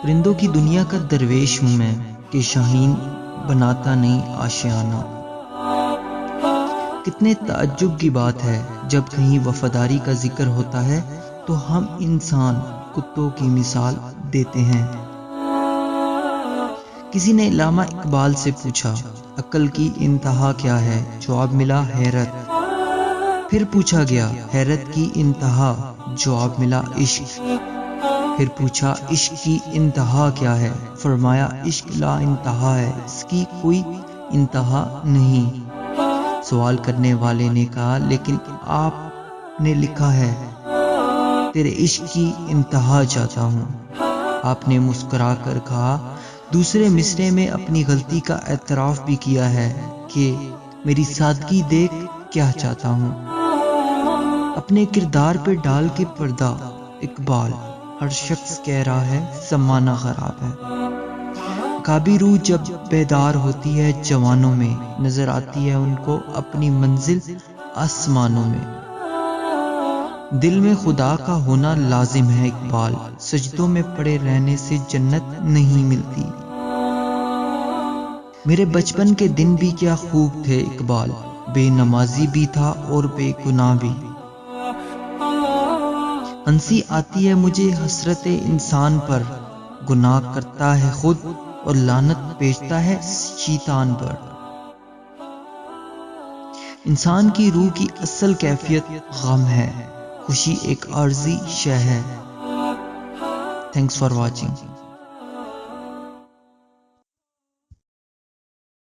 پرندوں کی دنیا کا درویش ہوں میں کہ شاہین بناتا نہیں آشیانہ۔ کتنے تعجب کی بات ہے جب کہیں وفاداری کا ذکر ہوتا ہے تو ہم انسان کتوں کی مثال دیتے ہیں۔ کسی نے علامہ اقبال سے پوچھا عقل کی انتہا کیا ہے؟ جواب ملا حیرت۔ پھر پوچھا گیا حیرت کی انتہا؟ جواب ملا عشق۔ پھر پوچھا عشق کی انتہا کیا ہے؟ فرمایا عشق لا انتہا ہے، اس کی کوئی انتہا نہیں۔ سوال کرنے والے نے کہا لیکن آپ نے لکھا ہے تیرے عشق کی انتہا چاہتا ہوں۔ آپ نے مسکرا کر کہا دوسرے مصرعے میں اپنی غلطی کا اعتراف بھی کیا ہے کہ میری سادگی دیکھ کیا چاہتا ہوں۔ اپنے کردار پہ ڈال کے پردہ اقبال، ہر شخص کہہ رہا ہے زمانہ خراب ہے۔ غابی روح جب بیدار ہوتی ہے جوانوں میں، نظر آتی ہے ان کو اپنی منزل آسمانوں میں۔ دل میں خدا کا ہونا لازم ہے اقبال، سجدوں میں پڑے رہنے سے جنت نہیں ملتی۔ میرے بچپن کے دن بھی کیا خوب تھے اقبال، بے نمازی بھی تھا اور بے گناہ بھی۔ ہنسی آتی ہے مجھے حسرت انسان پر، گناہ کرتا ہے خود اور لعنت بھیجتا ہے شیطان پر۔ انسان کی روح کی اصل کیفیت غم ہے، خوشی ایک عارضی شے ہے۔ Thanks for watching.